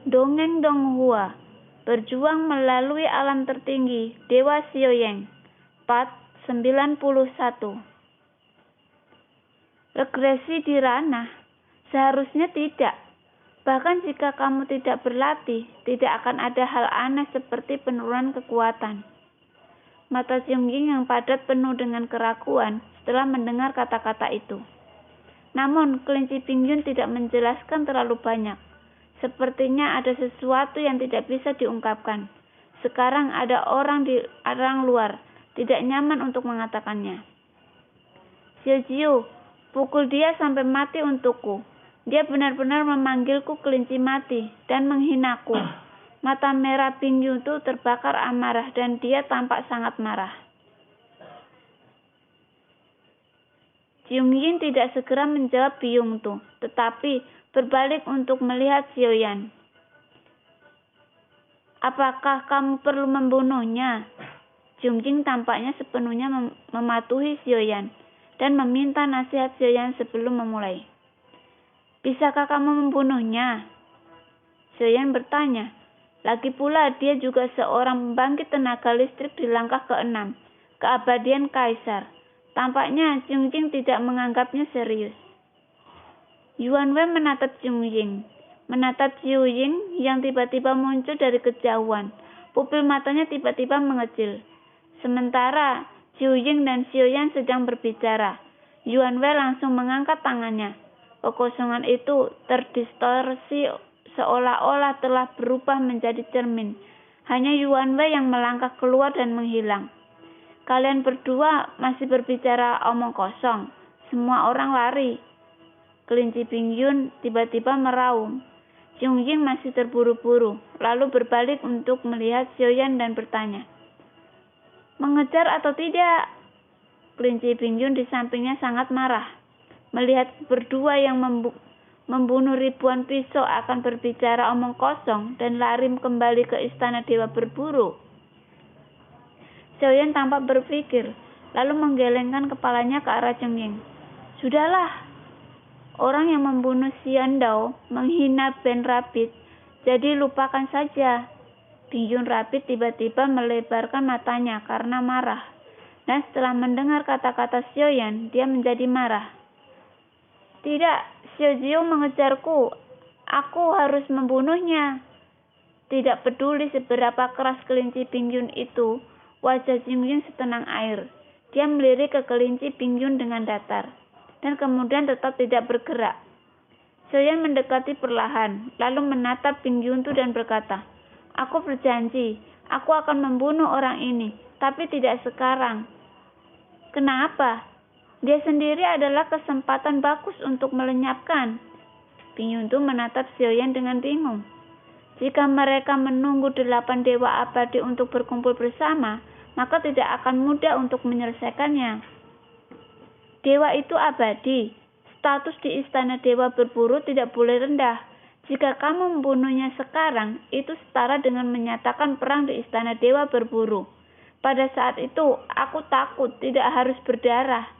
Dongeng Donghua, berjuang melalui alam tertinggi, Dewa Xiaoyan, part 91. Regresi di ranah? Seharusnya tidak. Bahkan jika kamu tidak berlatih, tidak akan ada hal aneh seperti penurunan kekuatan. Mata Xiaoyan yang padat penuh dengan keraguan setelah mendengar kata-kata itu. Namun, kelinci Pingyun tidak menjelaskan terlalu banyak. Sepertinya ada sesuatu yang tidak bisa diungkapkan. Sekarang ada orang di luar, tidak nyaman untuk mengatakannya. Xiao, pukul dia sampai mati untukku. Dia benar-benar memanggilku kelinci mati dan menghinaku. Mata merah Pingyun itu terbakar amarah dan dia tampak sangat marah. Xiaoyan tidak segera menjawab Pingyun itu, tetapi berbalik untuk melihat Xiaoyan. Apakah kamu perlu membunuhnya? Xiaoyan tampaknya sepenuhnya mematuhi Xiaoyan dan meminta nasihat Xiaoyan sebelum memulai. Bisakah kamu membunuhnya? Xiaoyan bertanya. Lagi pula dia juga seorang pembangkit tenaga listrik di langkah ke-6, keabadian Kaisar. Tampaknya Xiaoyan tidak menganggapnya serius. Yuan Wei menatap Xiaoyan yang tiba-tiba muncul dari kejauhan. Pupil matanya tiba-tiba mengecil. Sementara Xiaoyan dan Xiaoyan sedang berbicara, Yuan Wei langsung mengangkat tangannya. Kekosongan itu terdistorsi seolah-olah telah berubah menjadi cermin. Hanya Yuan Wei yang melangkah keluar dan menghilang. Kalian berdua masih berbicara omong kosong. Semua orang lari. Kelinci Pingyun tiba-tiba meraung. Xiaoyan masih terburu-buru, lalu berbalik untuk melihat Xiaoyan dan bertanya, mengejar atau tidak? Kelinci Pingyun di sampingnya sangat marah. Melihat berdua yang membunuh ribuan pisau akan berbicara omong kosong dan lari kembali ke istana Dewa Berburu. Xiaoyan tampak berpikir, lalu menggelengkan kepalanya ke arah Xiaoyan. Sudahlah. Orang yang membunuh Xian Dao menghina Ben Rabbit, jadi lupakan saja. Pingyun Rabbit tiba-tiba melebarkan matanya karena marah. Dan setelah mendengar kata-kata Xiaoyan, dia menjadi marah. Tidak, Xiao mengejarku. Aku harus membunuhnya. Tidak peduli seberapa keras kelinci Pingyun itu, wajah Xiaoyan setenang air. Dia melirik ke kelinci Pingyun dengan datar. Dan kemudian tetap tidak bergerak. Xiaoyan mendekati perlahan, lalu menatap Pingyun dan berkata, aku berjanji, aku akan membunuh orang ini, tapi tidak sekarang. Kenapa? Dia sendiri adalah kesempatan bagus untuk melenyapkan. Pingyun menatap Xiaoyan dengan bingung. Jika mereka menunggu 8 dewa abadi untuk berkumpul bersama, maka tidak akan mudah untuk menyelesaikannya. Dewa itu abadi. Status di istana Dewa Berburu tidak boleh rendah. Jika kamu membunuhnya sekarang, itu setara dengan menyatakan perang di istana Dewa Berburu. Pada saat itu, aku takut tidak harus berdarah.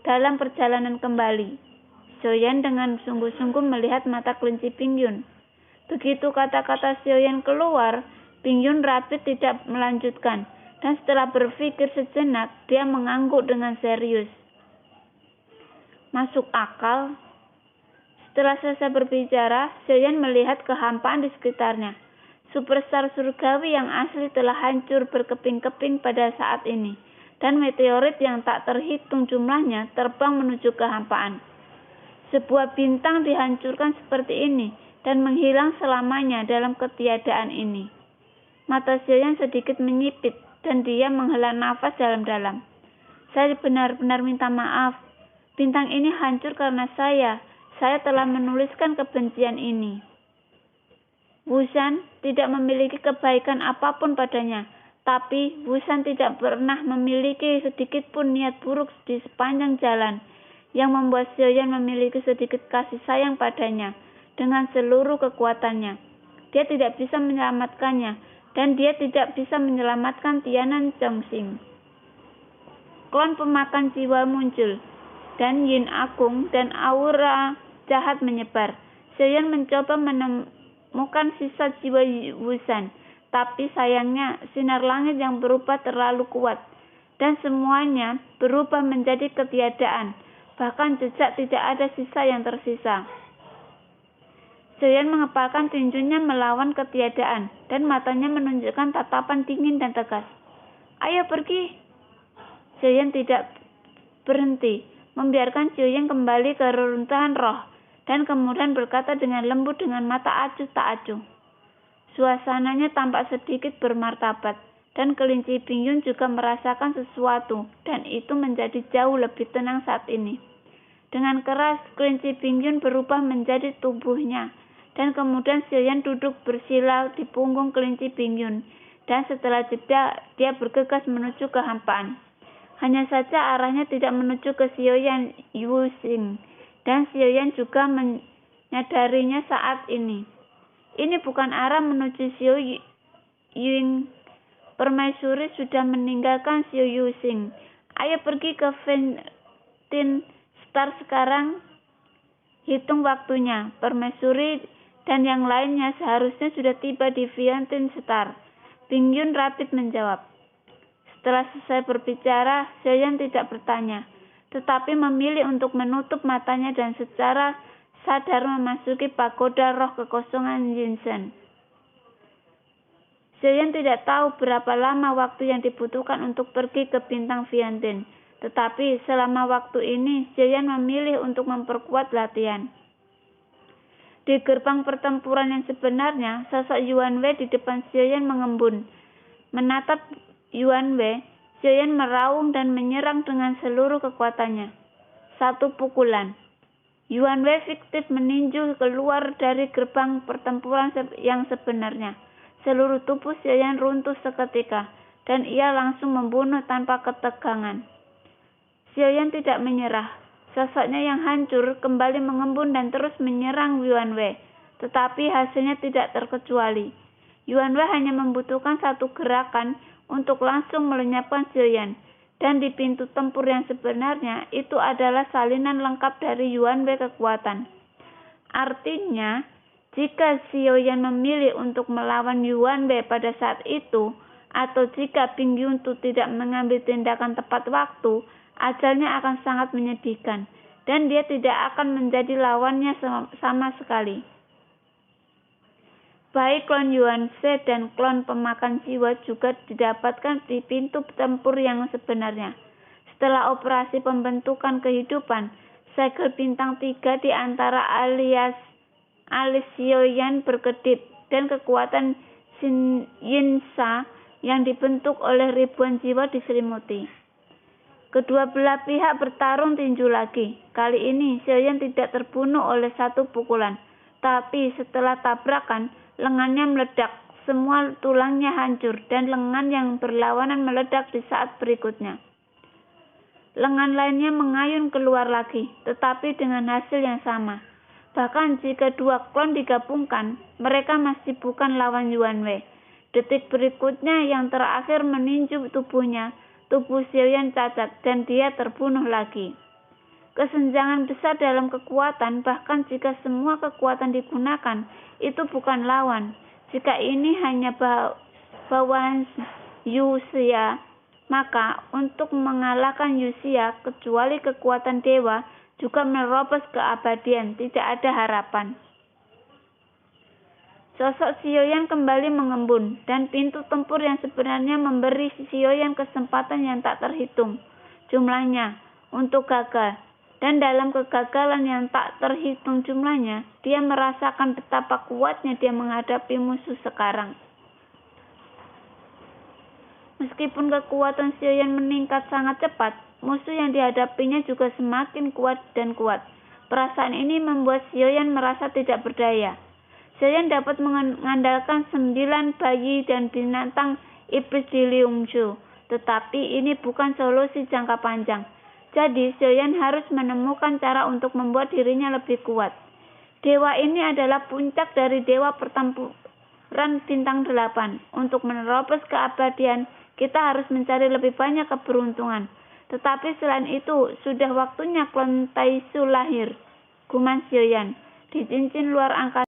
Dalam perjalanan kembali, Xiaoyan dengan sungguh-sungguh melihat mata kelinci Pingyun. Begitu kata-kata Xiaoyan keluar, Pingyun Rabbit tidak melanjutkan, dan setelah berpikir sejenak, dia mengangguk dengan serius. Masuk akal. Setelah selesai berbicara, Xiaoyan melihat kehampaan di sekitarnya. Superstar surgawi yang asli telah hancur berkeping-keping pada saat ini, dan meteorit yang tak terhitung jumlahnya terbang menuju kehampaan. Sebuah bintang dihancurkan seperti ini dan menghilang selamanya dalam ketiadaan ini. Mata Xiaoyan sedikit menyipit dan dia menghela nafas dalam-dalam. Saya benar-benar minta maaf. Bintang ini hancur karena saya telah menuliskan kebencian ini. Wushan tidak memiliki kebaikan apapun padanya, tapi Wushan tidak pernah memiliki sedikit pun niat buruk di sepanjang jalan, yang membuat Xiaoyan memiliki sedikit kasih sayang padanya dengan seluruh kekuatannya. Dia tidak bisa menyelamatkannya, dan dia tidak bisa menyelamatkan Tianan Chongqing. Klan pemakan jiwa muncul. Dan Yin Agung dan aura jahat menyebar. Xiaoyan mencoba menemukan sisa jiwa Wusan. Tapi sayangnya sinar langit yang berubah terlalu kuat dan semuanya berubah menjadi ketiadaan. Bahkan jejak tidak ada sisa yang tersisa. Xiaoyan mengepalkan tinjunya melawan ketiadaan dan matanya menunjukkan tatapan dingin dan tegas. Ayo pergi. Xiaoyan tidak berhenti, membiarkan Xiaoyan kembali ke reruntuhan roh dan kemudian berkata dengan lembut dengan mata acuh tak acuh. Suasananya tampak sedikit bermartabat dan kelinci Bingyun juga merasakan sesuatu dan itu menjadi jauh lebih tenang saat ini. Dengan keras kelinci Bingyun berubah menjadi tubuhnya dan kemudian Xiaoyan duduk bersila di punggung kelinci Bingyun dan setelah jeda dia bergegas menuju kehampaan. Hanya saja arahnya tidak menuju ke Xiaoyan Wuxing dan Xiaoyan juga menyadarinya saat ini. Ini bukan arah menuju Xiaoyan. Permaisuri sudah meninggalkan Xiao Yuxing. Ayo pergi ke Ventin Star sekarang. Hitung waktunya. Permaisuri dan yang lainnya seharusnya sudah tiba di Ventin Star. Bingyun rapid menjawab. Setelah selesai berbicara, Xiaoyan tidak bertanya, tetapi memilih untuk menutup matanya dan secara sadar memasuki pagoda roh kekosongan Yinsen. Xiaoyan tidak tahu berapa lama waktu yang dibutuhkan untuk pergi ke bintang Viantin, tetapi selama waktu ini Xiaoyan memilih untuk memperkuat latihan. Di gerbang pertempuran yang sebenarnya, sosok Yuan Wei di depan Xiaoyan mengembun. Menatap Yuan Wei, Xiaoyan meraung dan menyerang dengan seluruh kekuatannya. Satu pukulan. Yuan Wei fiktif meninju keluar dari gerbang pertempuran yang sebenarnya. Seluruh tubuh Xiaoyan runtuh seketika, dan ia langsung membunuh tanpa ketegangan. Xiaoyan tidak menyerah. Sosoknya yang hancur kembali mengembun dan terus menyerang Yuan Wei, tetapi hasilnya tidak terkecuali. Yuan Wei hanya membutuhkan satu gerakan untuk langsung melenyapkan Xiaoyan. Dan di pintu tempur yang sebenarnya itu adalah salinan lengkap dari Yuan Wei kekuatan. Artinya, jika Xiaoyan memilih untuk melawan Yuan Wei pada saat itu, atau jika Bingyun Tu tidak mengambil tindakan tepat waktu, ajalnya akan sangat menyedihkan, dan dia tidak akan menjadi lawannya sama sekali. Baik klon Yuan She dan klon pemakan jiwa juga didapatkan di pintu tempur yang sebenarnya. Setelah operasi pembentukan kehidupan, segel bintang 3 di antara alis Xiaoyan berkedip dan kekuatan Yinsa yang dibentuk oleh ribuan jiwa diselimuti. Kedua belah pihak bertarung tinju lagi. Kali ini Xiaoyan tidak terbunuh oleh satu pukulan, tapi setelah tabrakan, lengannya meledak, semua tulangnya hancur, dan lengan yang berlawanan meledak di saat berikutnya. Lengan lainnya mengayun keluar lagi, tetapi dengan hasil yang sama. Bahkan jika dua klon digabungkan, mereka masih bukan lawan Yuan Wei. Detik berikutnya yang terakhir meninju tubuhnya, tubuh Xiaoyan cacat, dan dia terbunuh lagi. Kesenjangan besar dalam kekuatan, bahkan jika semua kekuatan digunakan, itu bukan lawan. Jika ini hanya bawahan Yuxia, maka untuk mengalahkan Yuxia, kecuali kekuatan dewa, juga menerobos keabadian, tidak ada harapan. Sosok Xiaoyan kembali mengembun, dan pintu tempur yang sebenarnya memberi Xiaoyan kesempatan yang tak terhitung jumlahnya untuk gagal. Dan dalam kegagalan yang tak terhitung jumlahnya, dia merasakan betapa kuatnya dia menghadapi musuh sekarang. Meskipun kekuatan Xiaoyan meningkat sangat cepat, musuh yang dihadapinya juga semakin kuat dan kuat. Perasaan ini membuat Xiaoyan merasa tidak berdaya. Xiaoyan dapat mengandalkan 9 bayi dan binatang iblis di Liungshu, tetapi ini bukan solusi jangka panjang. Jadi, Xiaoyan harus menemukan cara untuk membuat dirinya lebih kuat. Dewa ini adalah puncak dari dewa pertempuran bintang 8. Untuk menerobos keabadian, kita harus mencari lebih banyak keberuntungan. Tetapi selain itu, sudah waktunya klon Taisu lahir. Guman Xiaoyan. Di cincin luar angkasa